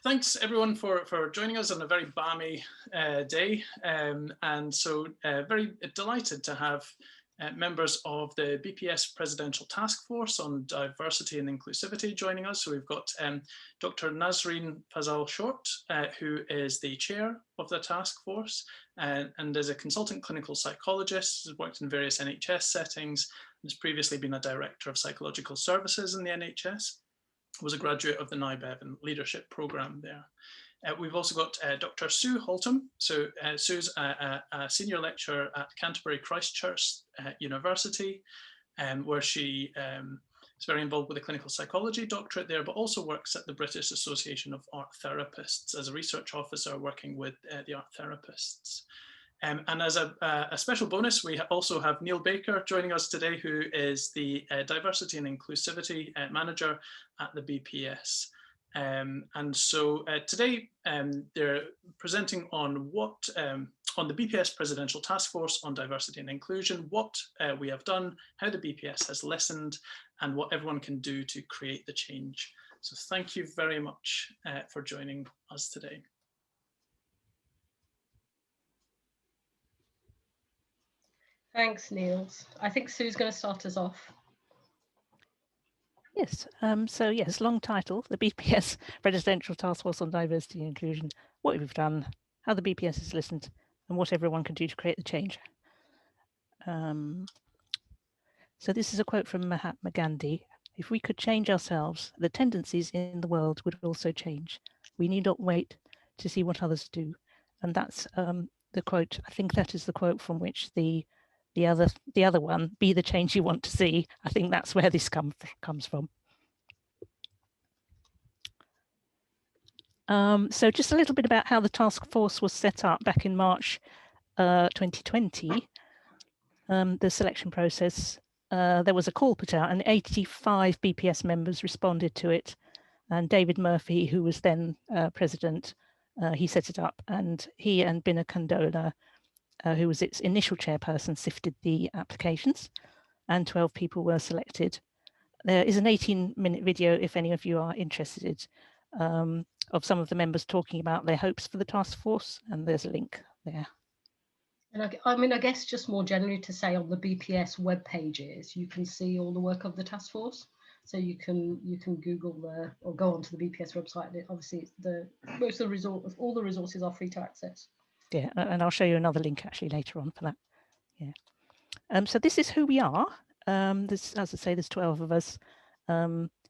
Thanks everyone for joining us on a very balmy day. And so very delighted to have members of the BPS Presidential Task Force on Diversity and Inclusivity joining us. So we've got Dr Fazal-Short, who is the chair of the task force and is a consultant clinical psychologist, has worked in various NHS settings, and has previously been a director of psychological services in the NHS. Was a graduate of the NIBEV and leadership program there. We've also got Dr. Sue Holttum. So Sue's a senior lecturer at Canterbury Christ Church University, where she is very involved with the clinical psychology doctorate there, but also works at the British Association of Art Therapists as a research officer working with the art therapists. And as a special bonus, we also have Neil Baker joining us today, who is the Diversity and Inclusivity Manager at the BPS. And so today they're presenting on on the BPS Presidential Task Force on Diversity and Inclusion, what we have done, how the BPS has listened, and what everyone can do to create the change. So thank you very much for joining us today. Thanks, Niels. I think Sue's going to start us off. Yes, so yes, long title, the BPS Presidential Task Force on Diversity and Inclusion, what we've done, how the BPS has listened, and what everyone can do to create the change. So this is a quote from Mahatma Gandhi. If we could change ourselves, the tendencies in the world would also change. We need not wait to see what others do. And that's the quote, I think that is the quote from which the other one, be the change you want to see. I think that's where this comes from. So just a little bit about how the task force was set up back in March 2020. The selection process, there was a call put out and 85 BPS members responded to it. And David Murphy, who was then president, he set it up, and he and Bina Kandola, who was its initial chairperson, sifted the applications, and 12 people were selected. There is an 18-minute video, if any of you are interested, of some of the members talking about their hopes for the task force, and there's a link there. And I mean, I guess just more generally to say, on the BPS web pages, you can see all the work of the task force. So you can Google or go onto the BPS website. And obviously, most of all the resources are free to access. Yeah, and I'll show you another link actually later on for that. Yeah. So this is who we are. As I say, there's 12 of us,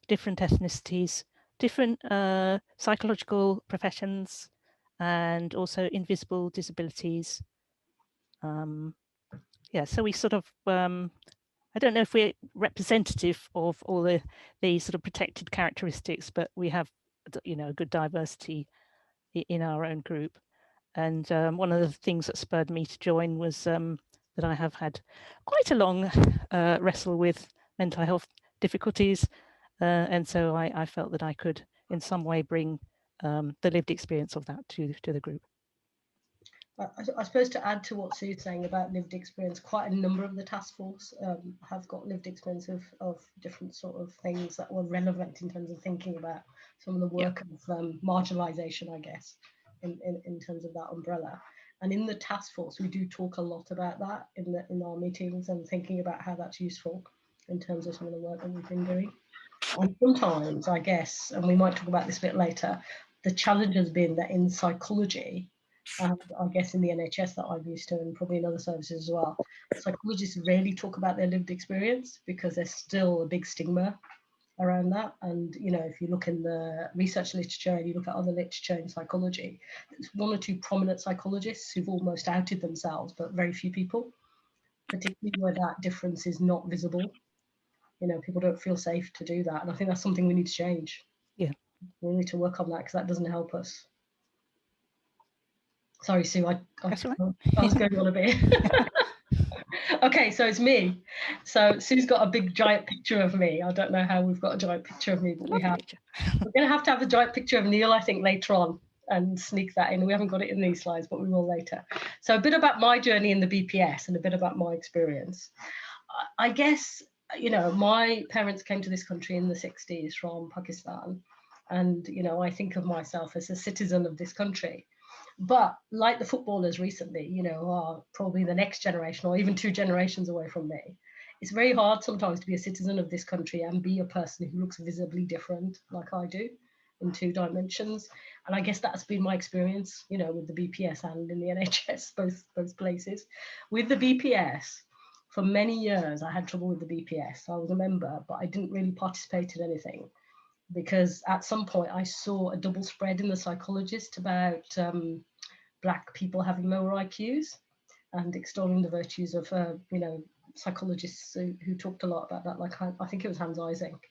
different ethnicities, different psychological professions, and also invisible disabilities. Yeah, so we sort of, I don't know if we're representative of all the sort of protected characteristics, but we have, you know, a good diversity in our own group. And one of the things that spurred me to join was that I have had quite a long wrestle with mental health difficulties. And so I felt that I could in some way bring the lived experience of that to the group. I suppose to add to what Sue's saying about lived experience, quite a number of the task force have got lived experience of different sort of things that were relevant in terms of thinking about some of the work of marginalisation, I guess, in terms of that umbrella. And in the task force, we do talk a lot about that in our meetings and thinking about how that's useful in terms of some of the work that we've been doing. And sometimes, I guess, and we might talk about this a bit later, the challenge has been that in psychology, and I guess in the NHS that I'm used to, and probably in other services as well, psychologists rarely talk about their lived experience because there's still a big stigma around that. And, you know, if you look in the research literature and you look at other literature in psychology, there's one or two prominent psychologists who've almost outed themselves, but very few people, particularly where that difference is not visible. You know, people don't feel safe to do that. And I think that's something we need to change. Yeah. We need to work on that because that doesn't help us. Sorry, Sue, I was going on a bit. Okay, so it's me. So Sue's got a big giant picture of me. I don't know how we've got a giant picture of me, but we have. We're going to have a giant picture of Neil, I think, later on and sneak that in. We haven't got it in these slides, but we will later. So a bit about my journey in the BPS and a bit about my experience. I guess, you know, my parents came to this country in the 60s from Pakistan. And, you know, I think of myself as a citizen of this country. But like the footballers recently, you know, who are probably the next generation or even 2 generations away from me, it's very hard sometimes to be a citizen of this country and be a person who looks visibly different like I do in 2 dimensions. And I guess that's been my experience, you know, with the BPS and in the NHS, both places. With the BPS, for many years, I had trouble with the BPS. I was a member, but I didn't really participate in anything, because at some point I saw a double spread in the psychologist about Black people having lower IQs and extolling the virtues of, you know, psychologists who talked a lot about that, like I think it was Hans Eysenck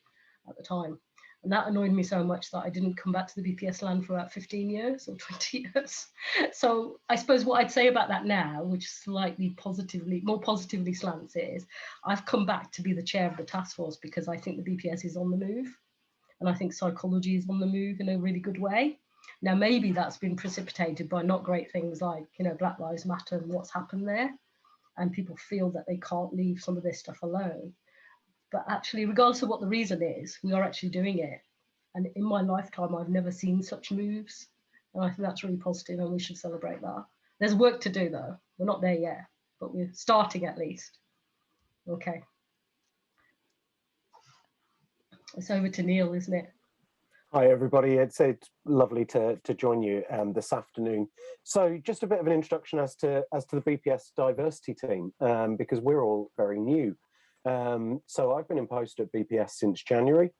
at the time. And that annoyed me so much that I didn't come back to the BPS land for about 15 years or 20 years. So I suppose what I'd say about that now, which slightly more positively slants, is I've come back to be the chair of the task force because I think the BPS is on the move. And I think psychology is on the move in a really good way. Now, maybe that's been precipitated by not great things like, you know, Black Lives Matter and what's happened there. And people feel that they can't leave some of this stuff alone. But actually, regardless of what the reason is, we are actually doing it. And in my lifetime, I've never seen such moves. And I think that's really positive, and we should celebrate that. There's work to do, though. We're not there yet, but we're starting at least. Okay. It's over to Neil, isn't it? Hi, everybody. It's lovely to join you this afternoon. So just a bit of an introduction as to the BPS diversity team, because we're all very new. So I've been in post at BPS since January.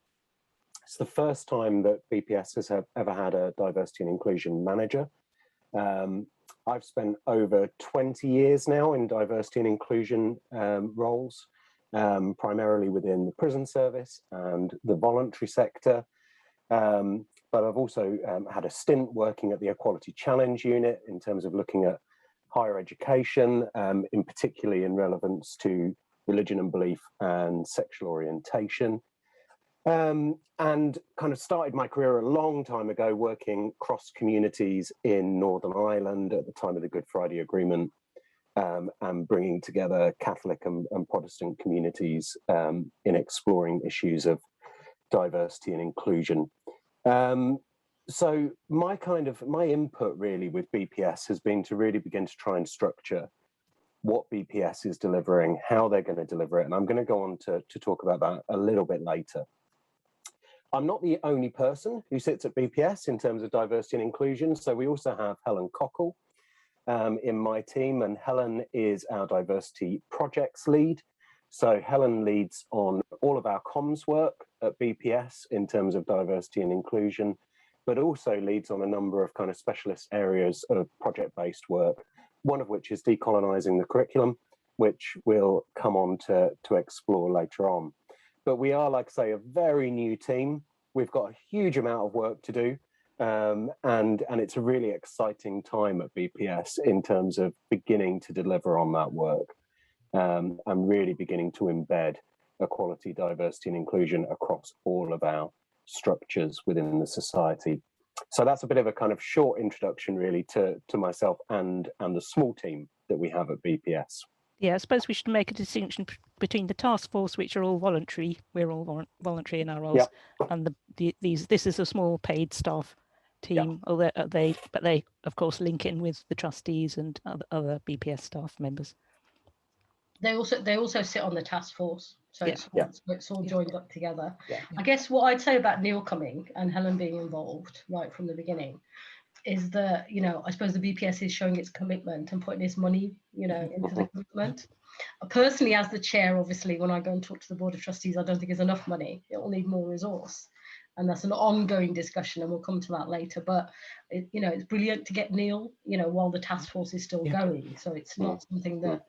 It's the first time that BPS has ever had a diversity and inclusion manager. I've spent over 20 years now in diversity and inclusion roles, primarily within the prison service and the voluntary sector. But I've also had a stint working at the Equality Challenge unit in terms of looking at higher education, in particularly in relevance to religion and belief and sexual orientation. And kind of started my career a long time ago working cross communities in Northern Ireland at the time of the Good Friday Agreement, and bringing together Catholic and Protestant communities in exploring issues of diversity and inclusion. So my input really with BPS has been to really begin to try and structure what BPS is delivering, how they're going to deliver it. And I'm going to go on to talk about that a little bit later. I'm not the only person who sits at BPS in terms of diversity and inclusion. So we also have Helen Cockle in my team, and Helen is our diversity projects lead. So Helen leads on all of our comms work at BPS in terms of diversity and inclusion, but also leads on a number of kind of specialist areas of project-based work, one of which is decolonizing the curriculum, which we'll come on to explore later on. But we are, like I say, a very new team. We've got a huge amount of work to do, and it's a really exciting time at BPS in terms of beginning to deliver on that work. And really beginning to embed equality, diversity and inclusion across all of our structures within the society. So that's a bit of a kind of short introduction really to myself and the small team that we have at BPS. Yeah, I suppose we should make a distinction between the task force, which are all voluntary, we're all voluntary in our roles, yep, and this is a small paid staff team, yep, but they of course link in with the trustees and other BPS staff members. They also sit on the task force, so yeah, it's all joined up together. Yeah. I guess what I'd say about Neil coming and Helen being involved right from the beginning is that, you know, I suppose the BPS is showing its commitment and putting its money, you know, into the commitment. Personally, as the chair, obviously, when I go and talk to the Board of Trustees, I don't think there's enough money. It will need more resource. And that's an ongoing discussion, and we'll come to that later. But, you know, it's brilliant to get Neil, you know, while the task force is still going. So it's not something that,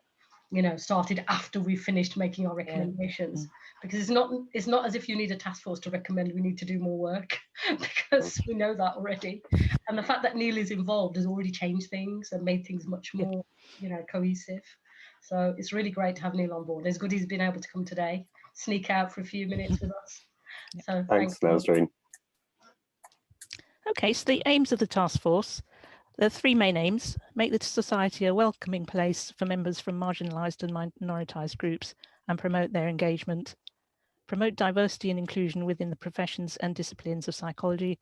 you know, started after we finished making our recommendations, because it's not as if you need a task force to recommend we need to do more work, because we know that already. And the fact that Neil is involved has already changed things and made things much more, you know, cohesive. So it's really great to have Neil on board. It's good he's been able to come today, sneak out for a few minutes with us. So thanks Nasreen. Okay, so the aims of the task force. There are 3 main aims: make the society a welcoming place for members from marginalised and minoritized groups and promote their engagement, promote diversity and inclusion within the professions and disciplines of psychology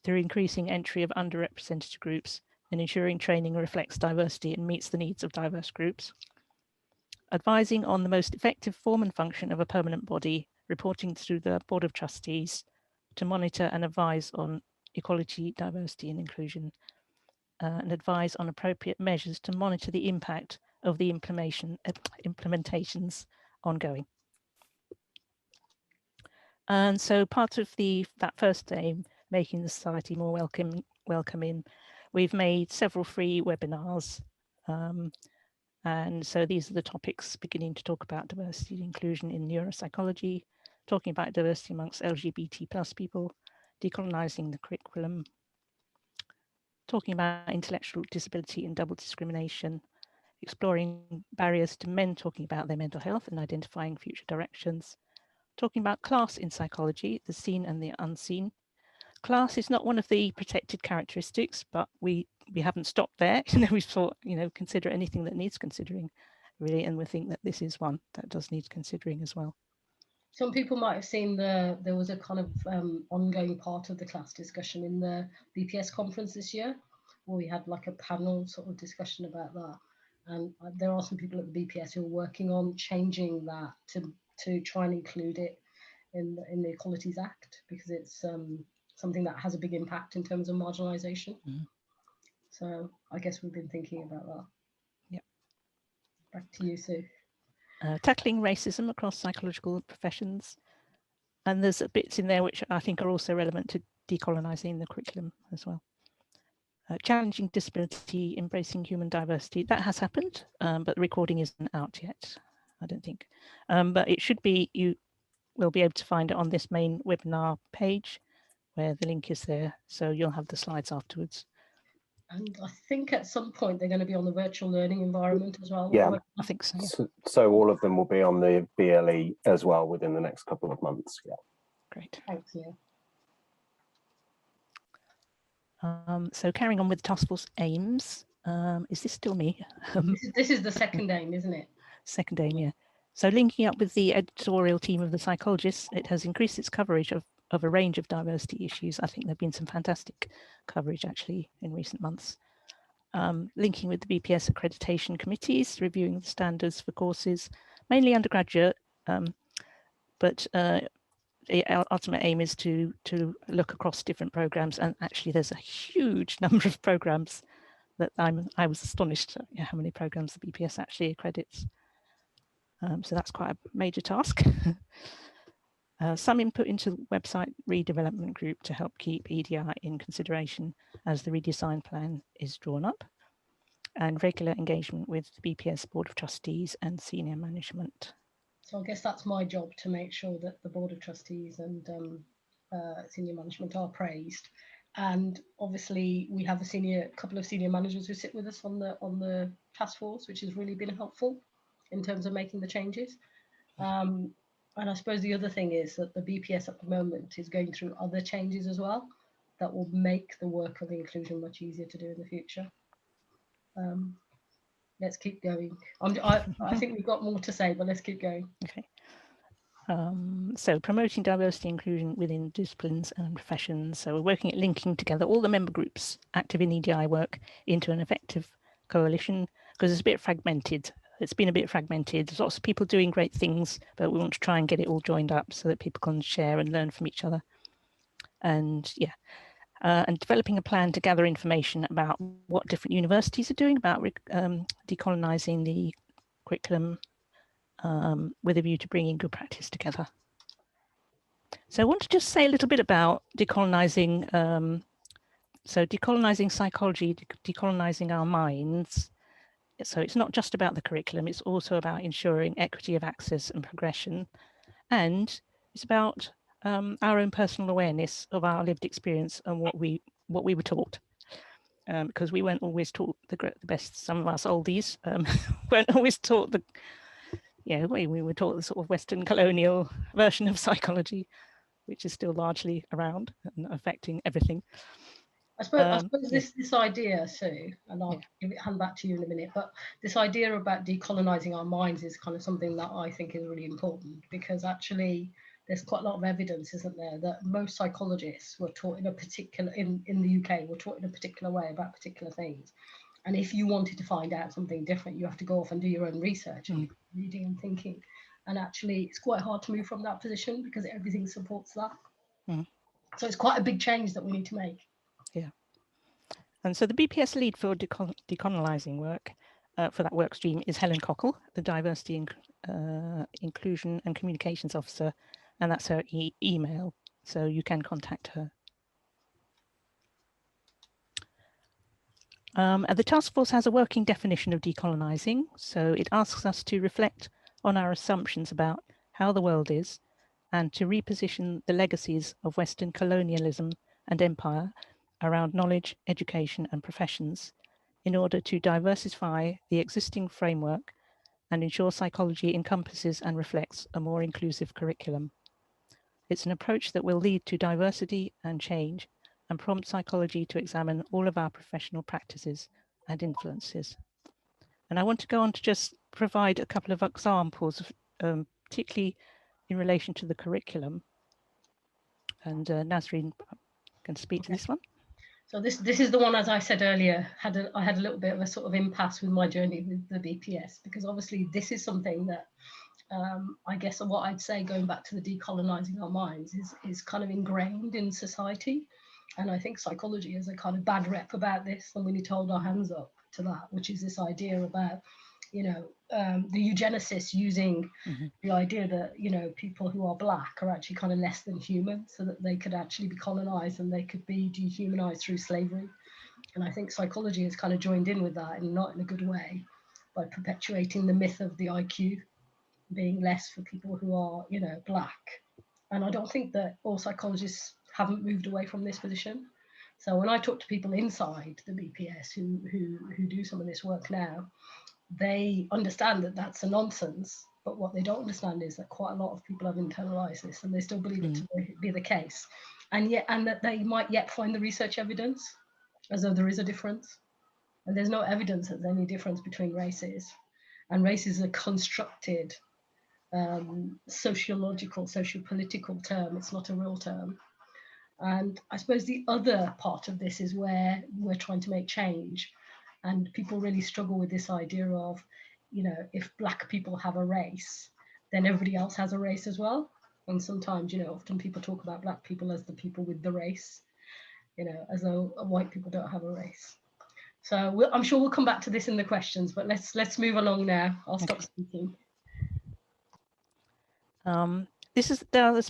through increasing entry of underrepresented groups and ensuring training reflects diversity and meets the needs of diverse groups. Advising on the most effective form and function of a permanent body, reporting to the Board of Trustees to monitor and advise on equality, diversity and inclusion, and advise on appropriate measures to monitor the impact of the implementations ongoing. And so part of that first aim, making the society more welcoming, we've made several free webinars. And so these are the topics beginning to talk about diversity and inclusion in neuropsychology, talking about diversity amongst LGBT+ people, decolonizing the curriculum, talking about intellectual disability and double discrimination, exploring barriers to men talking about their mental health and identifying future directions, talking about class in psychology, the seen and the unseen. Class is not one of the protected characteristics, but we haven't stopped there. We've thought, consider anything that needs considering, really, and we think that this is one that does need considering as well. Some people might have seen there was a kind of ongoing part of the class discussion in the BPS conference this year, where we had like a panel sort of discussion about that. And there are some people at the BPS who are working on changing that to try and include it in the Equalities Act, because it's something that has a big impact in terms of marginalisation. So I guess we've been thinking about that. Yeah. Back to you, Sue. Tackling racism across psychological professions. And there's bits in there which I think are also relevant to decolonising the curriculum as well. Challenging disability, embracing human diversity. That has happened, but the recording isn't out yet, I don't think. But it should be, you will be able to find it on this main webinar page where the link is there. So you'll have the slides afterwards. And I think at some point they're going to be on the virtual learning environment as well. Yeah, I think so. Yeah. So all of them will be on the BLE as well within the next couple of months. Yeah. Great. Thanks, Neil. So carrying on with Taskforce aims, is this still me? This is the second aim, isn't it? Second aim, yeah. So linking up with the editorial team of the psychologists, it has increased its coverage of a range of diversity issues. I think there have been some fantastic coverage actually in recent months. Linking with the BPS accreditation committees, reviewing the standards for courses, mainly undergraduate, but the ultimate aim is to look across different programs, and actually there's a huge number of programs that I was astonished at how many programs the BPS actually accredits. So that's quite a major task. Some input into the website redevelopment group to help keep EDI in consideration as the redesign plan is drawn up, and regular engagement with the BPS Board of Trustees and senior management. So I guess that's my job, to make sure that the Board of Trustees and senior management are praised. And obviously we have a couple of senior managers who sit with us on the task force, which has really been helpful in terms of making the changes. And I suppose the other thing is that the BPS at the moment is going through other changes as well that will make the work of the inclusion much easier to do in the future. Let's keep going. I think we've got more to say, but let's keep going. Okay. So promoting diversity and inclusion within disciplines and professions. So we're working at linking together all the member groups active in EDI work into an effective coalition, because it's a bit fragmented. It's been a bit fragmented. There's lots of people doing great things, but we want to try and get it all joined up so that people can share and learn from each other. And yeah, and developing a plan to gather information about what different universities are doing about decolonising the curriculum, with a view to bringing good practice together. So I want to just say a little bit about decolonising. So decolonising psychology, decolonising our minds. So it's not just about the curriculum, it's also about ensuring equity of access and progression. And it's about our own personal awareness of our lived experience and what we were taught. Because we weren't always taught the best, some of us oldies weren't always taught the, we were taught the sort of Western colonial version of psychology, which is still largely around and affecting everything. I suppose this idea, Sue, and I'll hand back to you in a minute, but this idea about decolonising our minds is kind of something that I think is really important, because actually there's quite a lot of evidence, isn't there, that most psychologists were taught in a particular, in the UK, were taught in a particular way about particular things. And if you wanted to find out something different, you have to go off and do your own research and reading and thinking. And actually, it's quite hard to move from that position because everything supports that. So it's quite a big change that we need to make. Yeah. And so the BPS lead for decolonizing work for that work stream is Helen Cockle, the Diversity, Inclusion and Communications Officer, and that's her email, so you can contact her. The task force has a working definition of decolonizing, so it asks us to reflect on our assumptions about how the world is and to reposition the legacies of Western colonialism and empire around knowledge, education and professions in order to diversify the existing framework and ensure psychology encompasses and reflects a more inclusive curriculum. It's an approach that will lead to diversity and change and prompt psychology to examine all of our professional practices and influences. And I want to go on to just provide a couple of examples, particularly in relation to the curriculum. And Nasreen can speak to this one. So this is the one, as I said earlier, I had a little bit of a sort of impasse with my journey with the BPS, because obviously this is something that I guess what I'd say, going back to the decolonizing our minds, is kind of ingrained in society. And I think psychology has a kind of bad rep about this, and we need to hold our hands up to that, which is this idea about, you know, the eugenicists using the idea that, you know, people who are black are actually kind of less than human, so that they could actually be colonized and they could be dehumanized through slavery. And I think psychology has kind of joined in with that, and not in a good way, by perpetuating the myth of the IQ being less for people who are, you know, black. And I don't think that all psychologists haven't moved away from this position. So when I talk to people inside the BPS who do some of this work now, they understand that that's a nonsense, but what they don't understand is that quite a lot of people have internalized this, and they still believe it to be the case, and that they might yet find the research evidence as though there is a difference. And there's no evidence that there's any difference between races, and races are constructed sociological, socio-political term. It's not a real term. And I suppose the other part of this is where we're trying to make change, and people really struggle with this idea of, you know, if black people have a race, then everybody else has a race as well. And sometimes, you know, often people talk about black people as the people with the race, you know, as though white people don't have a race. So I'm sure we'll come back to this in the questions, but let's move along now. I'll stop speaking. I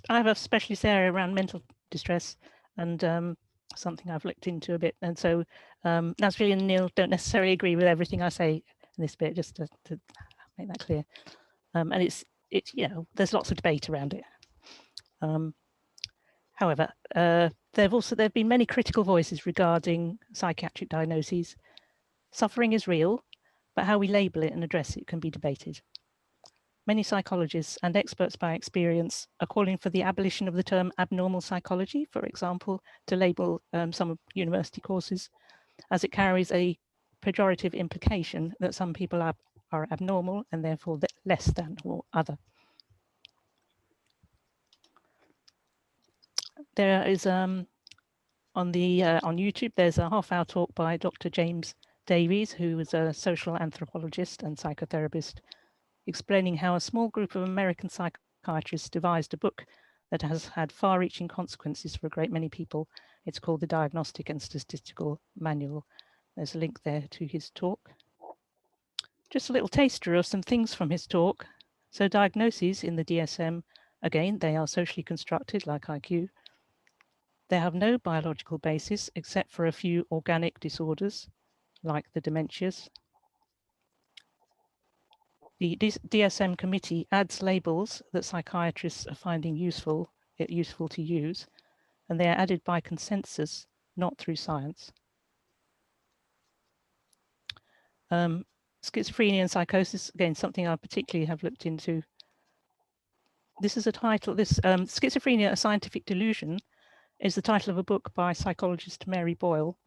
have a specialist area around mental distress, and something I've looked into a bit. And so Nasreen and Neil don't necessarily agree with everything I say in this bit, just to make that clear. And it's you know, there's lots of debate around it. However, there have been many critical voices regarding psychiatric diagnoses. Suffering is real, but how we label it and address it can be debated. Many psychologists and experts by experience are calling for the abolition of the term abnormal psychology, for example, to label some university courses, as it carries a pejorative implication that some people are abnormal and therefore less than or other. There is on YouTube, there's a half-hour talk by Dr. James Davies, who is a social anthropologist and psychotherapist, explaining how a small group of American psychiatrists devised a book that has had far-reaching consequences for a great many people. It's called the Diagnostic and Statistical Manual. There's a link there to his talk. Just a little taster of some things from his talk. So diagnoses in the DSM, again, they are socially constructed like IQ. They have no biological basis except for a few organic disorders like the dementias. The DSM committee adds labels that psychiatrists are finding useful to use, and they are added by consensus, not through science. Schizophrenia and psychosis, again, something I particularly have looked into. This is a title, Schizophrenia, a Scientific Delusion, is the title of a book by psychologist Mary Boyle.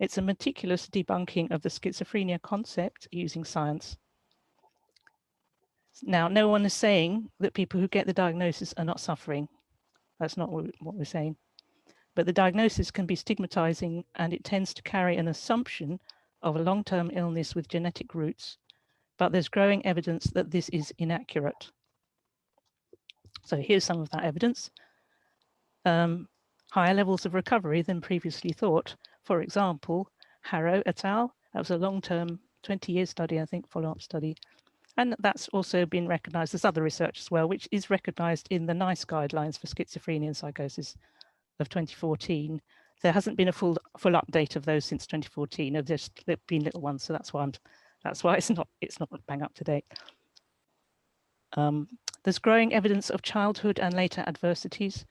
It's a meticulous debunking of the schizophrenia concept using science. Now, no one is saying that people who get the diagnosis are not suffering. That's not what we're saying. But the diagnosis can be stigmatizing, and it tends to carry an assumption of a long-term illness with genetic roots, but there's growing evidence that this is inaccurate. So here's some of that evidence. Higher levels of recovery than previously thought. For example, Harrow et al. That was a long-term 20-year study, I think, follow-up study. And that's also been recognized. There's other research as well, which is recognized in the NICE guidelines for schizophrenia and psychosis of 2014. There hasn't been a full update of those since 2014. There've been little ones, so that's why it's not bang up to date. There's growing evidence of childhood and later adversities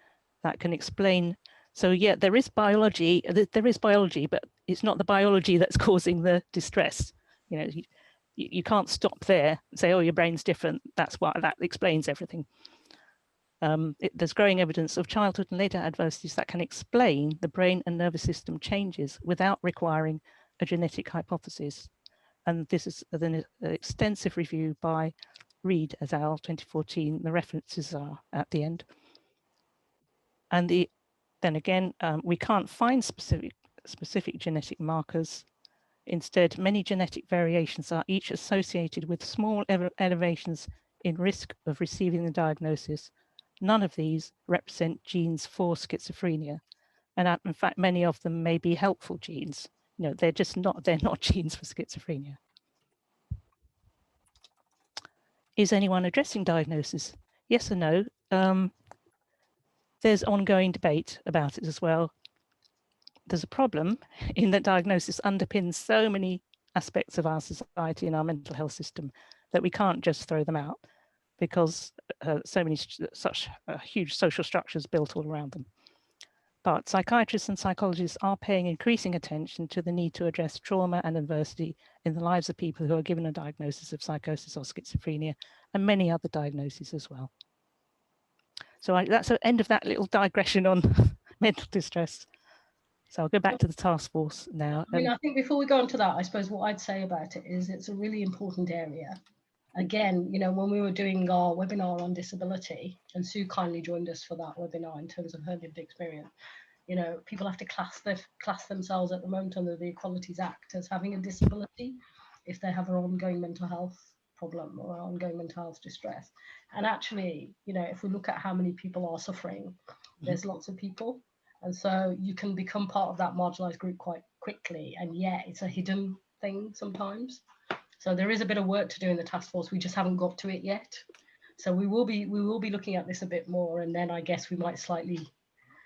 that can explain. So yeah, there is biology, but it's not the biology that's causing the distress. You know, you can't stop there and say, oh, your brain's different. That's why that explains everything. There's growing evidence of childhood and later adversities that can explain the brain and nervous system changes without requiring a genetic hypothesis. And this is an extensive review by Reed et al. 2014. The references are at the end. And then again, we can't find specific genetic markers. Instead, many genetic variations are each associated with small elevations in risk of receiving the diagnosis. None of these represent genes for schizophrenia. And in fact, many of them may be helpful genes. You know, they're not genes for schizophrenia. Is anyone addressing diagnosis? Yes or no? There's ongoing debate about it as well. There's a problem in that diagnosis underpins so many aspects of our society and our mental health system that we can't just throw them out because such huge social structures built all around them. But psychiatrists and psychologists are paying increasing attention to the need to address trauma and adversity in the lives of people who are given a diagnosis of psychosis or schizophrenia and many other diagnoses as well. So that's the end of that little digression on mental distress. So I'll go back to the task force now. I mean, I think before we go on to that, I suppose what I'd say about it is it's a really important area. Again, you know, when we were doing our webinar on disability, and Sue kindly joined us for that webinar in terms of her lived experience, you know, people have to class themselves at the moment under the Equalities Act as having a disability if they have an ongoing mental health problem or ongoing mental health distress. And actually, you know, if we look at how many people are suffering, there's lots of people. And so you can become part of that marginalized group quite quickly. And yet it's a hidden thing sometimes. So there is a bit of work to do in the task force. We just haven't got to it yet. So we will be looking at this a bit more. And then I guess we might slightly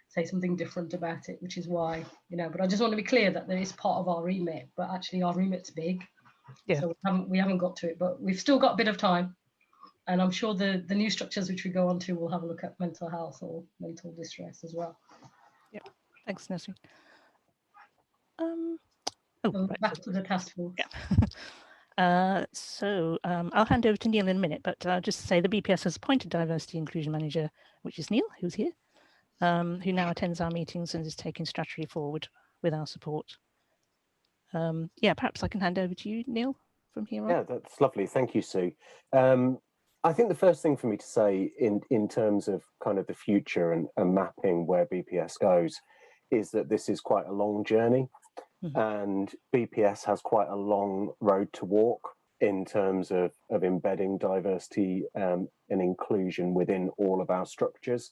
say something different about it, which is why, you know, but I just want to be clear that there is part of our remit, but actually our remit's big. Yeah. So we haven't got to it, but we've still got a bit of time. And I'm sure the new structures which we go on to will have a look at mental health or mental distress as well. Yeah, thanks, Nesreen. Right. Back to the task force. Yeah. I'll hand over to Neil in a minute, but just to say the BPS has appointed Diversity Inclusion Manager, which is Neil, who's here, who now attends our meetings and is taking strategy forward with our support. Yeah, perhaps I can hand over to you, Neil, from here on. Yeah, that's lovely. Thank you, Sue. I think the first thing for me to say in terms of kind of the future and mapping where BPS goes is that this is quite a long journey. And BPS has quite a long road to walk in terms of embedding diversity and inclusion within all of our structures.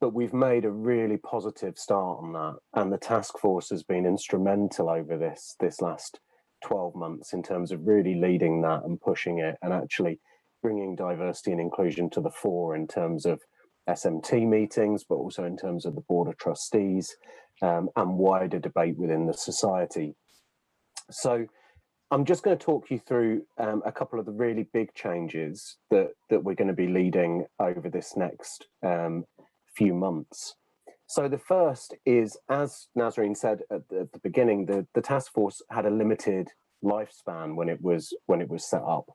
But we've made a really positive start on that. And the task force has been instrumental over this last 12 months in terms of really leading that and pushing it and actually bringing diversity and inclusion to the fore in terms of SMT meetings, but also in terms of the Board of Trustees and wider debate within the society. So I'm just going to talk you through a couple of the really big changes that we're going to be leading over this next few months. So the first is, as Nazreen said at the beginning, the task force had a limited lifespan when it was set up.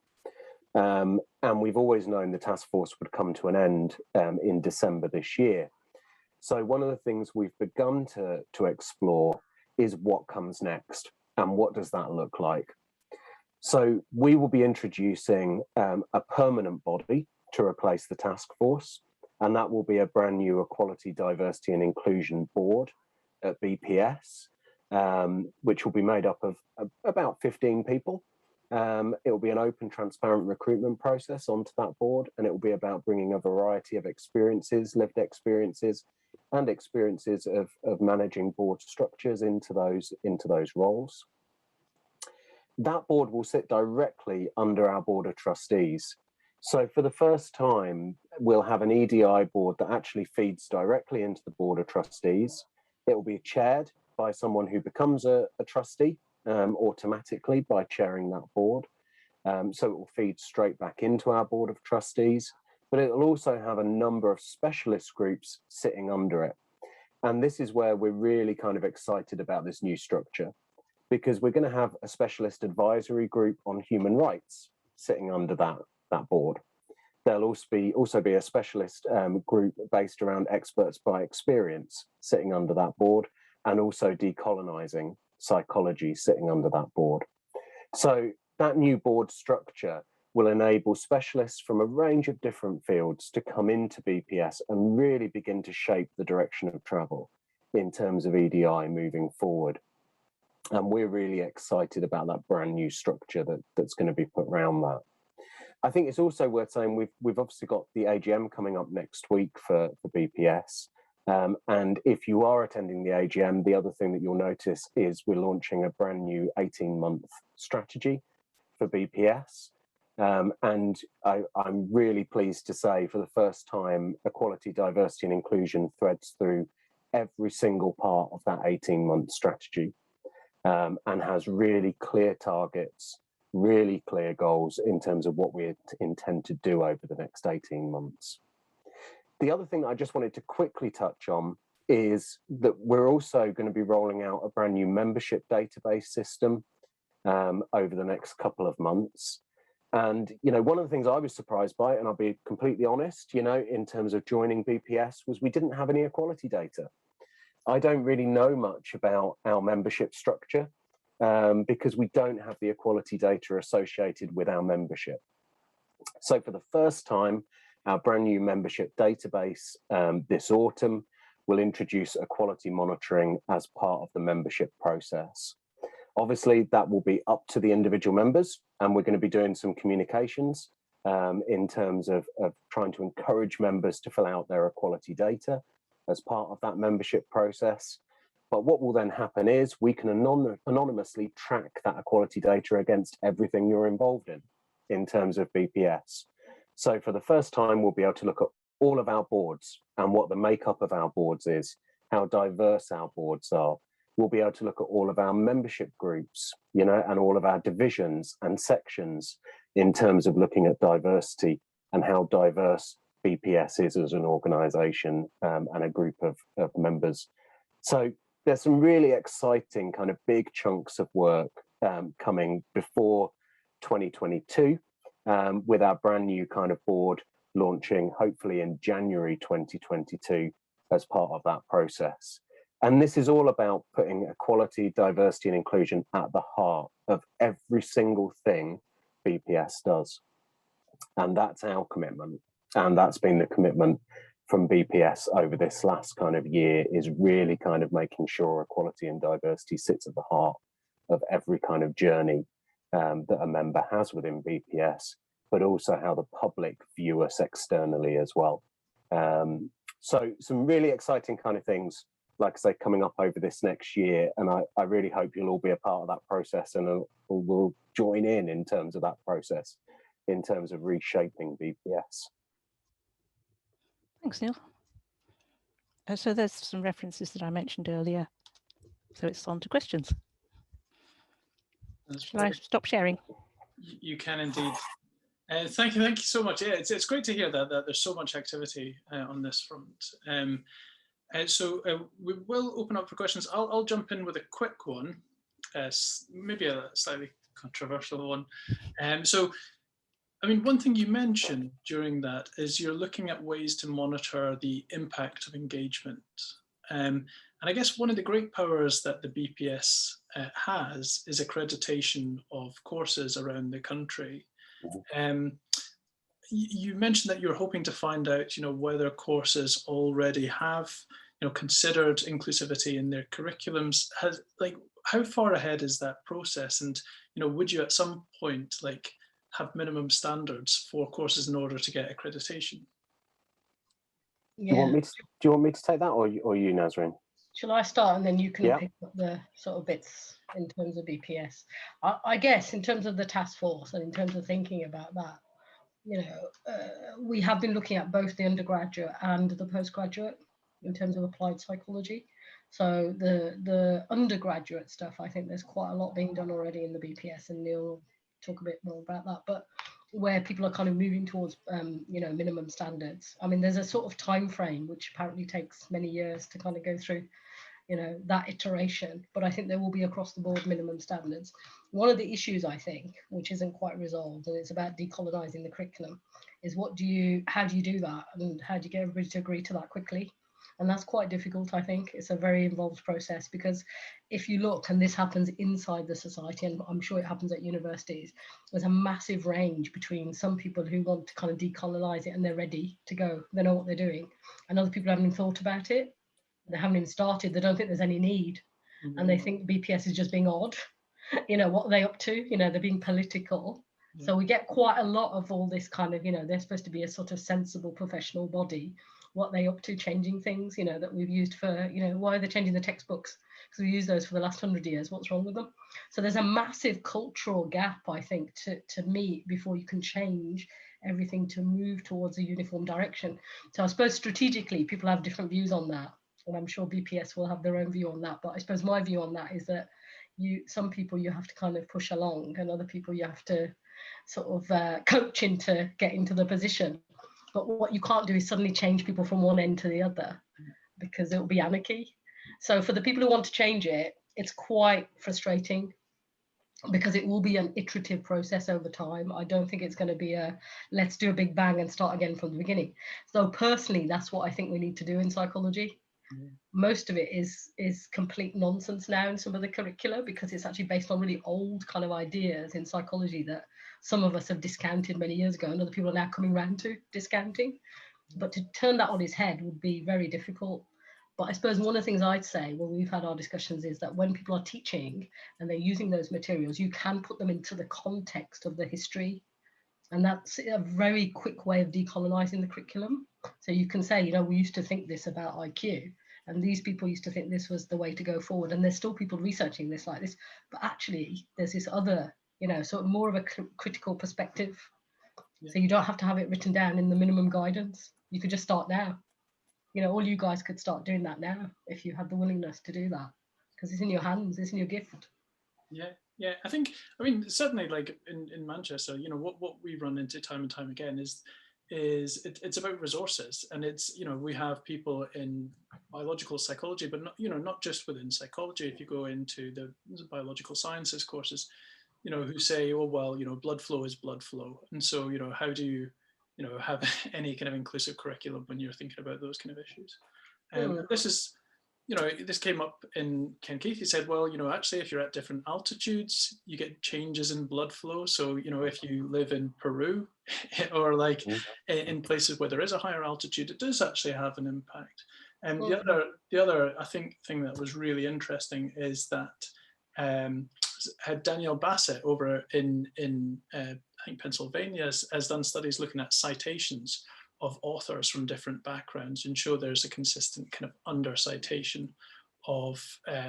And we've always known the task force would come to an end in December this year. So one of the things we've begun to explore is what comes next and what does that look like. So we will be introducing a permanent body to replace the task force, and that will be a brand new Equality, Diversity and Inclusion Board at BPS, which will be made up of about 15 people. It will be an open, transparent recruitment process onto that board, and it will be about bringing a variety of experiences, lived experiences, and experiences of managing board structures into those roles. That board will sit directly under our Board of Trustees. So for the first time, we'll have an EDI board that actually feeds directly into the Board of Trustees. It will be chaired by someone who becomes a trustee automatically by chairing that board. So it will feed straight back into our Board of Trustees, but it will also have a number of specialist groups sitting under it. And this is where we're really kind of excited about this new structure, because we're going to have a specialist advisory group on human rights sitting under that board. There'll also be a specialist group based around experts by experience sitting under that board, and also decolonizing psychology sitting under that board. So that new board structure will enable specialists from a range of different fields to come into BPS and really begin to shape the direction of travel in terms of EDI moving forward. And we're really excited about that brand new structure that's going to be put around that. I think it's also worth saying we've obviously got the AGM coming up next week for BPS. And if you are attending the AGM, the other thing that you'll notice is we're launching a brand new 18-month strategy for BPS. And I'm really pleased to say, for the first time, equality, diversity and inclusion threads through every single part of that 18-month strategy, and has really clear targets, really clear goals in terms of what we intend to do over the next 18 months. The other thing that I just wanted to quickly touch on is that we're also going to be rolling out a brand new membership database system over the next couple of months. And, you know, one of the things I was surprised by, and I'll be completely honest, you know, in terms of joining BPS, was we didn't have any equality data. I don't really know much about our membership structure because we don't have the equality data associated with our membership. So for the first time, our brand new membership database this autumn will introduce equality monitoring as part of the membership process. Obviously, that will be up to the individual members, and we're going to be doing some communications in terms of trying to encourage members to fill out their equality data as part of that membership process. But what will then happen is we can anonymously track that equality data against everything you're involved in terms of BPS. So for the first time, we'll be able to look at all of our boards and what the makeup of our boards is, how diverse our boards are. We'll be able to look at all of our membership groups, you know, and all of our divisions and sections in terms of looking at diversity and how diverse BPS is as an organisation and a group of members. So there's some really exciting kind of big chunks of work coming before 2022 with our brand new kind of board launching hopefully in January 2022 as part of that process. And this is all about putting equality, diversity and inclusion at the heart of every single thing BPS does. And that's our commitment. And that's been the commitment from BPS over this last kind of year, is really kind of making sure equality and diversity sits at the heart of every kind of journey that a member has within BPS, but also how the public view us externally as well. So some really exciting kind of things, like I say, coming up over this next year. And I really hope you'll all be a part of that process and will join in terms of that process, in terms of reshaping BPS. Thanks, Neil. So there's some references that I mentioned earlier. So it's on to questions. Shall I stop sharing? You can indeed. Thank you so much. Yeah, it's great to hear that there's so much activity on this front. So we will open up for questions. I'll jump in with a quick one, maybe a slightly controversial one. So, I mean, one thing you mentioned during that is you're looking at ways to monitor the impact of engagement And I guess one of the great powers that the BPS has is accreditation of courses around the country. You mentioned that you're hoping to find out, whether courses already have, considered inclusivity in their curriculums. How far ahead is that process? And, would you at some point have minimum standards for courses in order to get accreditation? Yeah. Do you want me to take that, or you, Nazrin? Shall I start and then you can pick up the sort of bits in terms of BPS? I guess in terms of the task force and in terms of thinking about that, we have been looking at both the undergraduate and the postgraduate in terms of applied psychology. So the undergraduate stuff, I think there's quite a lot being done already in the BPS, and Neil will talk a bit more about that. But where people are kind of moving towards, minimum standards. I mean, there's a sort of time frame which apparently takes many years to kind of go through, that iteration. But I think there will be across the board minimum standards. One of the issues, I think, which isn't quite resolved, and it's about decolonizing the curriculum, is how do you do that, and how do you get everybody to agree to that quickly? And that's quite difficult, I think. It's a very involved process, because if you look, and this happens inside the society, and I'm sure it happens at universities, there's a massive range between some people who want to kind of decolonize it and they're ready to go, they know what they're doing, and other people haven't even thought about it, they haven't even started, they don't think there's any need, and they think BPS is just being odd. What are they up to? They're being political. Yeah. So we get quite a lot of all this kind of, they're supposed to be a sort of sensible professional body. What are they up to, changing things, that we've used for, why are they changing the textbooks? Because we use those for the last 100 years. What's wrong with them? So there's a massive cultural gap, I think, to meet before you can change everything to move towards a uniform direction. So I suppose strategically, people have different views on that. And I'm sure BPS will have their own view on that. But I suppose my view on that is that some people you have to kind of push along, and other people you have to sort of coach into getting to the position. But what you can't do is suddenly change people from one end to the other, because it will be anarchy. So for the people who want to change it, it's quite frustrating, because it will be an iterative process over time. I don't think it's going to be let's do a big bang and start again from the beginning. So personally, that's what I think we need to do in psychology. Most of it is complete nonsense now in some of the curricula, because it's actually based on really old kind of ideas in psychology that some of us have discounted many years ago, and other people are now coming around to discounting. But to turn that on its head would be very difficult. But I suppose one of the things I'd say when we've had our discussions is that when people are teaching and they're using those materials, you can put them into the context of the history. And that's a very quick way of decolonizing the curriculum. So you can say, we used to think this about IQ, and these people used to think this was the way to go forward. And there's still people researching this like this, but actually there's this other, sort of more of a critical perspective. Yeah. So you don't have to have it written down in the minimum guidance. You could just start now. All you guys could start doing that now if you had the willingness to do that, because it's in your hands, it's in your gift. Yeah, I mean, certainly like in Manchester, what we run into time and time again is it's about resources, and it's, we have people in biological psychology, but not just within psychology. If you go into the biological sciences courses, who say, oh, well, blood flow is blood flow. And so, how do you, have any kind of inclusive curriculum when you're thinking about those kind of issues? This is, this came up in Ken Keith. He said, well, actually, if you're at different altitudes, you get changes in blood flow. So, if you live in Peru or like in places where there is a higher altitude, it does actually have an impact. And the other, I think, thing that was really interesting is that Danielle Bassett over in I think Pennsylvania has done studies looking at citations of authors from different backgrounds, and show there's a consistent kind of under citation of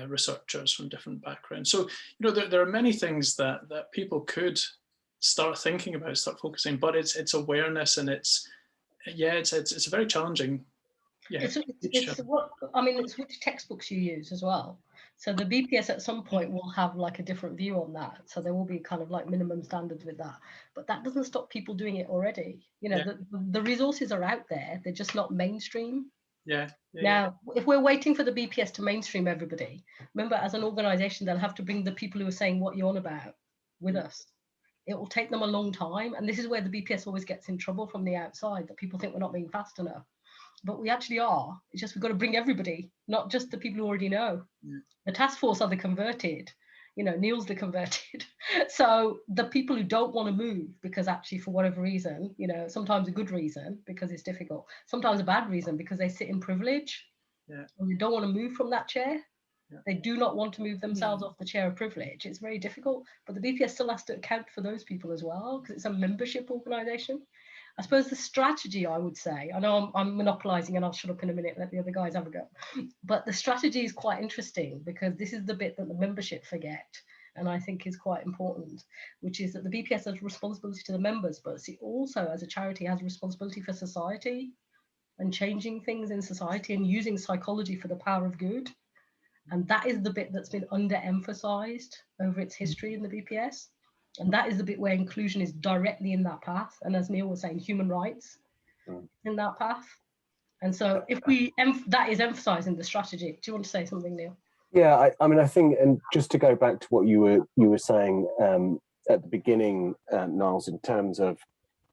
researchers from different backgrounds. So there are many things that people could start thinking about, start focusing, but it's awareness, and it's a very challenging. Yeah, it's which textbooks you use as well. So the BPS at some point will have like a different view on that. So there will be kind of like minimum standards with that. But that doesn't stop people doing it already. The resources are out there. They're just not mainstream. Now, if we're waiting for the BPS to mainstream everybody, remember, as an organization, they'll have to bring the people who are saying what you're on about with us. It will take them a long time. And this is where the BPS always gets in trouble from the outside, that people think we're not being fast enough. but we actually are. It's just we've got to bring everybody, not just the people who already know. Yeah. The task force are the converted. You know, Neil's the converted. So the people who don't want to move because actually for whatever reason, you know, sometimes a good reason because it's difficult, sometimes a bad reason because they sit in privilege. Yeah. And they don't want to move from that chair. Yeah. They do not want to move themselves off the chair of privilege. It's very difficult, but the BPS still has to account for those people as well because it's a membership organisation. I suppose the strategy, I would say, I know I'm monopolising and I'll shut up in a minute and let the other guys have a go, but the strategy is quite interesting because this is the bit that the membership forget and I think is quite important, which is that the BPS has responsibility to the members, but it also as a charity has responsibility for society and changing things in society and using psychology for the power of good. And that is the bit that's been underemphasized over its history in the BPS. And that is the bit where inclusion is directly in that path. And as Neil was saying, human rights in that path. And so if we, that is emphasizing the strategy. Do you want to say something, Neil? Yeah, I mean, I think, and just to go back to what you were saying at the beginning, Niles, in terms of,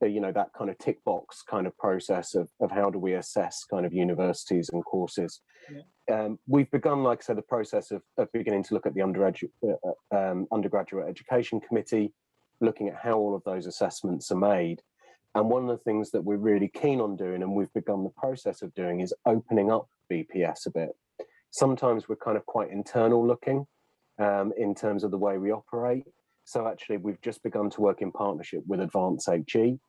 you know, that kind of tick box kind of process of how do we assess kind of universities and courses. Yeah. We've begun, like I said, the process of beginning to look at the undergraduate education committee, looking at how all of those assessments are made. And one of the things that we're really keen on doing, and we've begun the process of doing, is opening up BPS a bit. Sometimes we're kind of quite internal looking in terms of the way we operate. So actually, we've just begun to work in partnership with Advance HE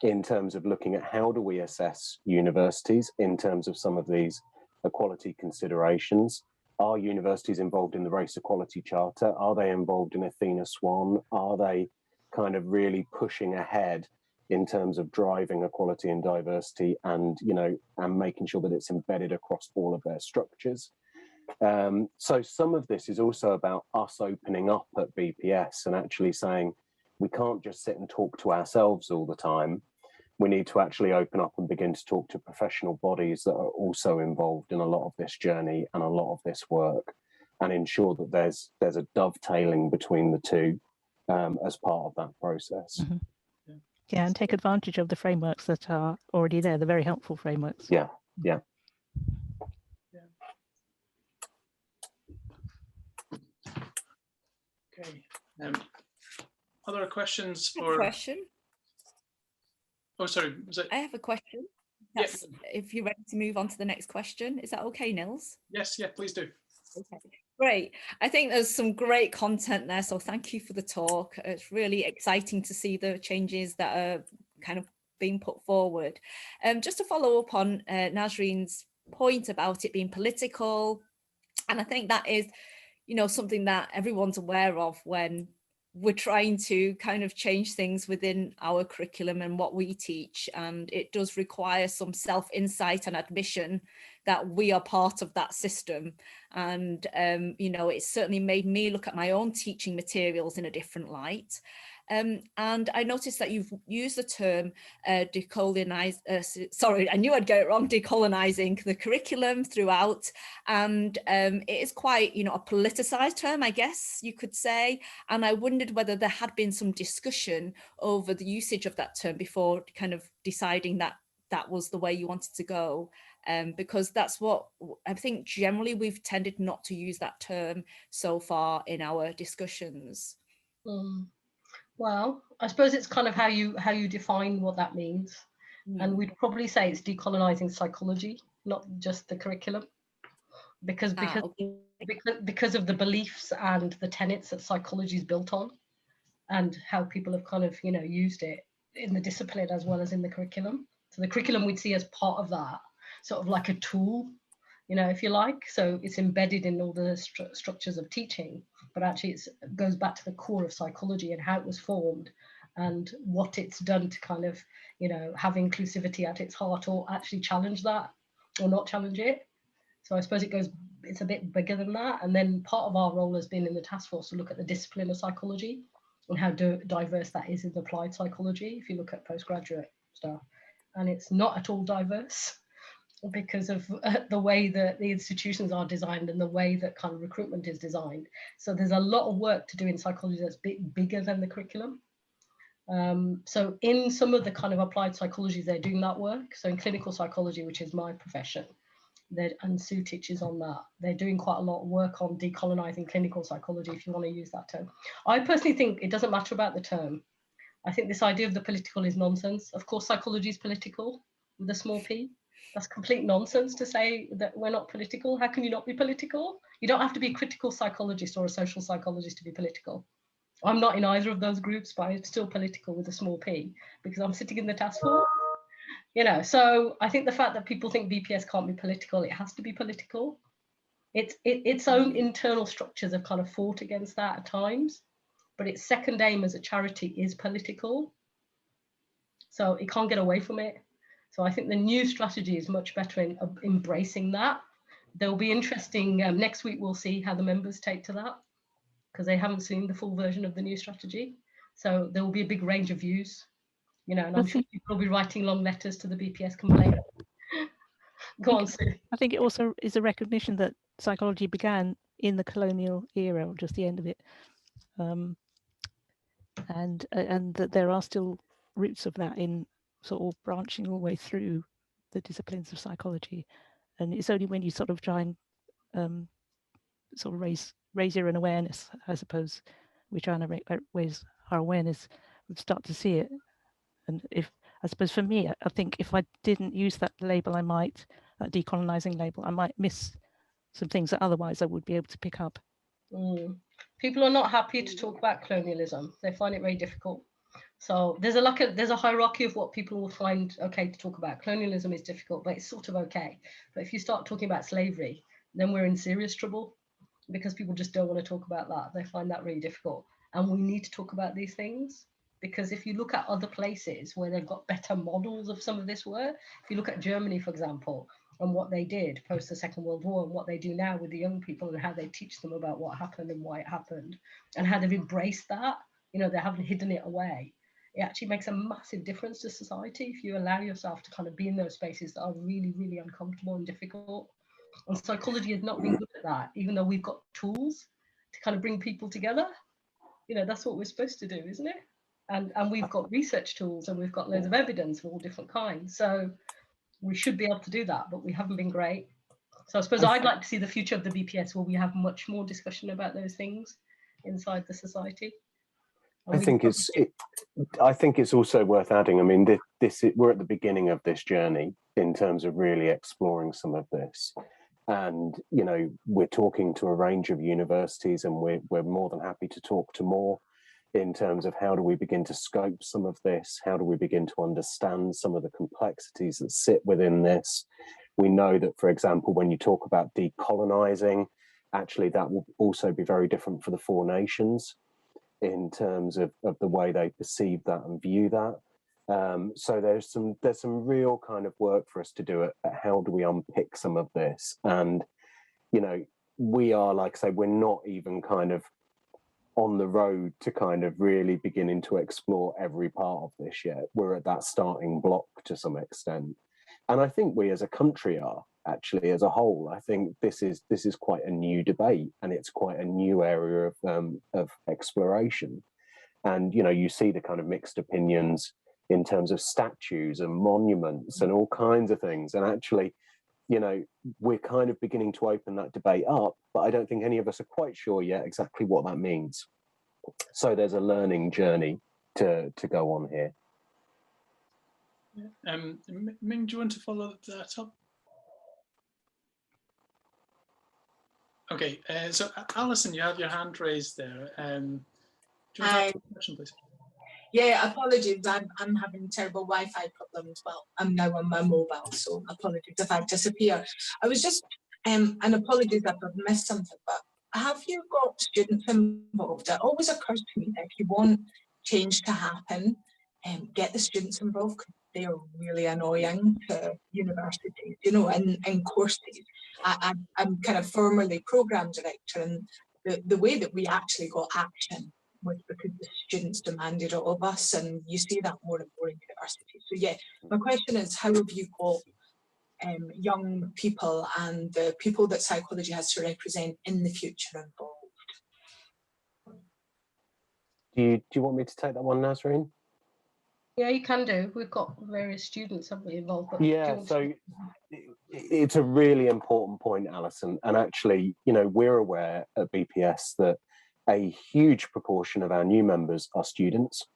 in terms of looking at how do we assess universities in terms of some of these equality considerations. Are universities involved in the Race Equality Charter? Are they involved in Athena Swan? Are they kind of really pushing ahead in terms of driving equality and diversity and, you know, and making sure that it's embedded across all of their structures? So some of this is also about us opening up at BPS and actually saying, we can't just sit and talk to ourselves all the time. We need to actually open up and begin to talk to professional bodies that are also involved in a lot of this journey and a lot of this work, and ensure that there's a dovetailing between the two as part of that process. Mm-hmm. Yeah, and take advantage of the frameworks that are already there, the very helpful frameworks. Yeah, yeah. Okay. Other questions for? Question. Oh, sorry. Was it? I have a question. Yes. If you're ready to move on to the next question, is that okay, Nils? Yes. Yeah. Please do. Okay. Great. I think there's some great content there, so thank you for the talk. It's really exciting to see the changes that are kind of being put forward. Just to follow up on Nasreen's point about it being political, and I think that is, you know, something that everyone's aware of when we're trying to kind of change things within our curriculum and what we teach, and it does require some self-insight and admission that we are part of that system. And you know, it's certainly made me look at my own teaching materials in a different light. And I noticed that you've used the term sorry, I knew I'd get it wrong, decolonizing the curriculum throughout. And it is quite, you know, a politicized term, I guess you could say. And I wondered whether there had been some discussion over the usage of that term before kind of deciding that that was the way you wanted to go. Because that's what I think generally we've tended not to use that term so far in our discussions. Well, I suppose it's kind of how you define what that means. And we'd probably say it's decolonizing psychology, not just the curriculum, because of the beliefs and the tenets that psychology is built on, and how people have kind of, you know, used it in the discipline as well as in the curriculum. So the curriculum we'd see as part of that, sort of like a tool, you know, if you like. So it's embedded in all the structures of teaching, but actually it goes back to the core of psychology and how it was formed and what it's done to kind of, you know, have inclusivity at its heart, or actually challenge that or not challenge it. So I suppose it's a bit bigger than that. And then part of our role has been in the task force to look at the discipline of psychology and how diverse that is in applied psychology, if you look at postgraduate stuff. And it's not at all diverse, because of the way that the institutions are designed and the way that kind of recruitment is designed. So there's a lot of work to do in psychology that's bigger than the curriculum. So in some of the kind of applied psychologies, they're doing that work. So in clinical psychology, which is my profession, and Sue teaches on that, they're doing quite a lot of work on decolonizing clinical psychology, if you want to use that term. I personally think it doesn't matter about the term. I think this idea of the political is nonsense. Of course, psychology is political with a small p. That's complete nonsense to say that we're not political. How can you not be political? You don't have to be a critical psychologist or a social psychologist to be political. I'm not in either of those groups, but I'm still political with a small p because I'm sitting in the task force. You know, so I think the fact that people think BPS can't be political, it has to be political. Its own internal structures have kind of fought against that at times, but its second aim as a charity is political. So it can't get away from it. So I think the new strategy is much better in embracing that. There'll be interesting, next week we'll see how the members take to that, because they haven't seen the full version of the new strategy. So there will be a big range of views, you know, and I'm sure people will be writing long letters to the BPS complaint. Go on, Sue. I think it also is a recognition that psychology began in the colonial era, or just the end of it, and that there are still roots of that in sort of branching all the way through the disciplines of psychology. And it's only when you sort of try and sort of raise your own awareness, I suppose, we're trying to raise our awareness, we start to see it. And if, I suppose for me, I think if I didn't use that label, that decolonizing label, I might miss some things that otherwise I would be able to pick up. People are not happy to talk about colonialism. They find it very difficult. So there's a hierarchy of what people will find okay to talk about. Colonialism is difficult, but it's sort of okay. But if you start talking about slavery, then we're in serious trouble, because people just don't want to talk about that. They find that really difficult. And we need to talk about these things, because if you look at other places where they've got better models of some of this work, if you look at Germany, for example, and what they did post the Second World War, and what they do now with the young people, and how they teach them about what happened and why it happened, and how they've embraced that, you know, they haven't hidden it away. It actually makes a massive difference to society if you allow yourself to kind of be in those spaces that are really, really uncomfortable and difficult. And psychology has not been good at that, even though we've got tools to kind of bring people together. You know, that's what we're supposed to do, isn't it? And we've got research tools, and we've got loads of evidence of all different kinds. So we should be able to do that, but we haven't been great. So I suppose I'd like to see the future of the BPS where we have much more discussion about those things inside the society. I think it's also worth adding. I mean, we're at the beginning of this journey in terms of really exploring some of this, and you know, we're talking to a range of universities, and we're more than happy to talk to more in terms of how do we begin to scope some of this, how do we begin to understand some of the complexities that sit within this. We know that, for example, when you talk about decolonizing, actually that will also be very different for the four nations in terms of the way they perceive that and view that. So there's some real kind of work for us to do at how do we unpick some of this. And, you know, we are, like I say, we're not even kind of on the road to kind of really beginning to explore every part of this yet. We're at that starting block to some extent. And I think we as a country are, actually, as a whole. I think this is quite a new debate, and it's quite a new area of exploration. And you know, you see the kind of mixed opinions in terms of statues and monuments and all kinds of things. And actually, you know, we're kind of beginning to open that debate up, but I don't think any of us are quite sure yet exactly what that means. So there's a learning journey to go on here. Ming, do you want to follow that up? Okay, so Alison, you have your hand raised there. Do you want to ask a question, please? Yeah, apologies. I'm having terrible Wi-Fi problems. Well, I'm now on my mobile, so apologies if I disappear. I was just, and apologies if I've missed something, but have you got students involved? It always occurs to me that if you want change to happen, get the students involved, because they are really annoying to universities, you know, in courses. I'm kind of formerly program director, and the way that we actually got action was because the students demanded it of us, and you see that more and more in universities. So yeah, my question is, how have you got young people and the people that psychology has to represent in the future involved? Do you want me to take that one, Nazreen? Yeah, you can do. We've got various students, haven't we, involved? But Yeah, so it's a really important point, Alison. And actually, you know, we're aware at BPS that a huge proportion of our new members are students.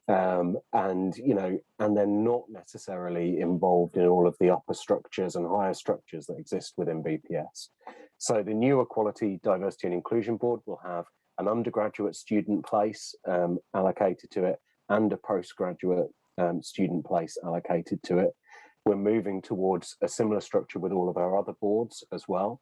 And, you know, and they're not necessarily involved in all of the upper structures and higher structures that exist within BPS. So the new Equality, Diversity and Inclusion Board will have an undergraduate student place allocated to it and a postgraduate student place allocated to it. We're moving towards a similar structure with all of our other boards as well.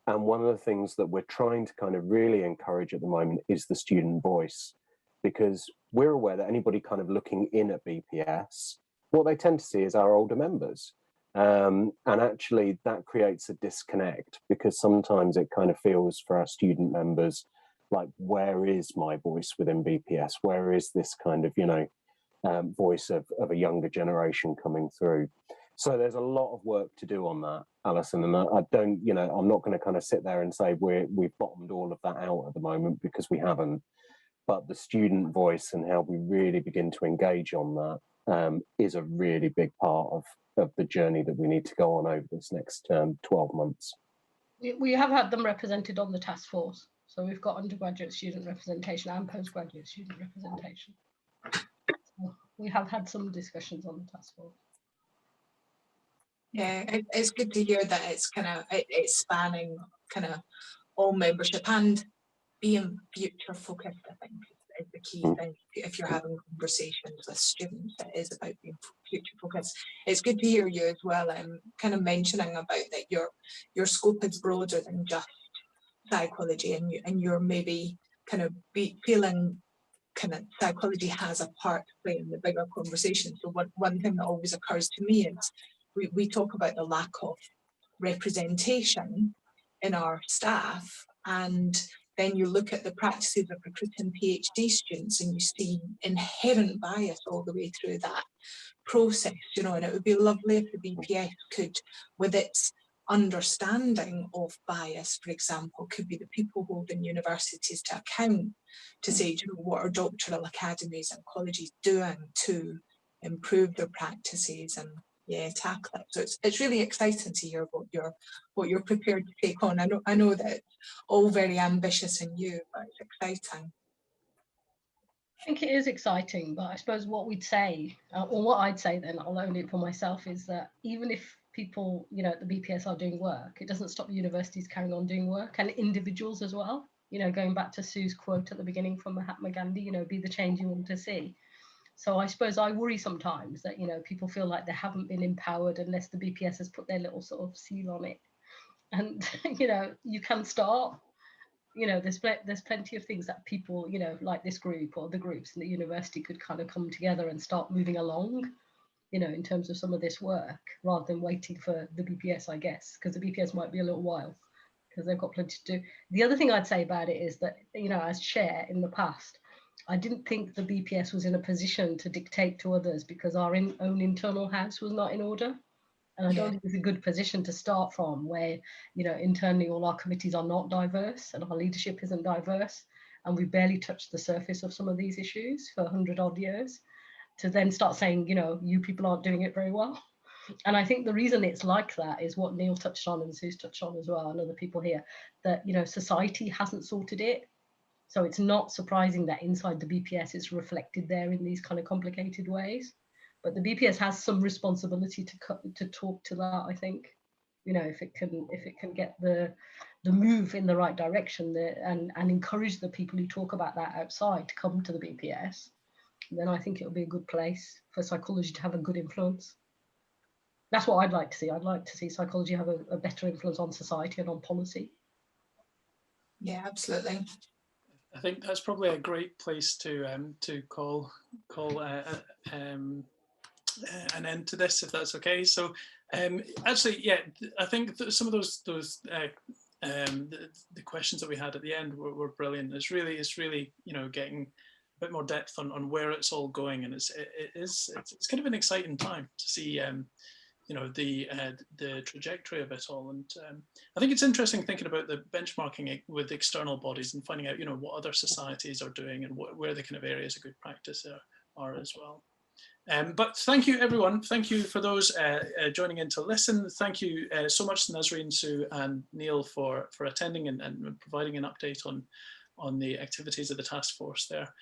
And one of the things that we're trying to kind of really encourage at the moment is the student voice, because we're aware that anybody kind of looking in at BPS, what they tend to see is our older members. And actually that creates a disconnect, because sometimes it kind of feels for our student members like, where is my voice within BPS? Where is this kind of, you know, voice of a younger generation coming through? So there's a lot of work to do on that, Alison, and I don't, you know, I'm not going to kind of sit there and say we've bottomed all of that out at the moment, because we haven't. But the student voice and how we really begin to engage on that is a really big part of the journey that we need to go on over this next 12 months. We have had them represented on the task force. So we've got undergraduate student representation and postgraduate student representation. So we have had some discussions on the task force. Yeah, it's good to hear that it's kind of it's spanning kind of all membership and being future focused. I think is the key thing. If you're having conversations with students, it is about being future focused. It's good to hear you as well. Kind of mentioning about that your scope is broader than just psychology, and you're maybe kind of feeling kind of psychology has a part to play in the bigger conversation. So one thing that always occurs to me is we talk about the lack of representation in our staff, and then you look at the practices of recruiting PhD students and you see inherent bias all the way through that process, you know, and it would be lovely if the BPS could, with its understanding of bias, for example, could be the people holding universities to account to say, you know, what are doctoral academies and colleges doing to improve their practices and tackle it. So it's really exciting to hear what you're prepared to take on. I know that it's all very ambitious in you, but it's exciting. I think it is exciting, but I suppose what we'd say, or what I'd say then, I'll own it for myself, is that even if people, you know, at the BPS are doing work, it doesn't stop universities carrying on doing work, and individuals as well. You know, going back to Sue's quote at the beginning from Mahatma Gandhi, you know, be the change you want to see. So I suppose I worry sometimes that, you know, people feel like they haven't been empowered unless the BPS has put their little sort of seal on it. And, you know, you can start, you know, there's plenty of things that people, you know, like this group or the groups in the university could kind of come together and start moving along, you know, in terms of some of this work, rather than waiting for the BPS, I guess, because the BPS might be a little while because they've got plenty to do. The other thing I'd say about it is that, you know, as chair in the past, I didn't think the BPS was in a position to dictate to others because our own internal house was not in order. And I don't think it's a good position to start from, where, you know, internally all our committees are not diverse and our leadership isn't diverse. And we barely touched the surface of some of these issues for 100 odd years, to then start saying, you know, you people aren't doing it very well. And I think the reason it's like that is what Neil touched on and Sue's touched on as well, and other people here, that, you know, society hasn't sorted it. So it's not surprising that inside the BPS it's reflected there in these kind of complicated ways. But the BPS has some responsibility to talk to that, I think. You know, if it can get the move in the right direction and encourage the people who talk about that outside to come to the BPS, then I think it'll be a good place for psychology to have a good influence. That's what I'd like to see. I'd like to see psychology have a better influence on society and on policy. Yeah, absolutely. I think that's probably a great place to call an end to this, if that's okay. So actually, yeah, I think some of those the questions that we had at the end were brilliant. It's really, you know, getting a bit more depth on where it's all going, and it's kind of an exciting time to see you know, the trajectory of it all. And I think it's interesting thinking about the benchmarking with external bodies and finding out, you know, what other societies are doing and where the kind of areas of good practice are as well. But thank you, everyone. Thank you for those joining in to listen. Thank you so much, Nazreen, Sue, and Neil for attending and providing an update on the activities of the task force there.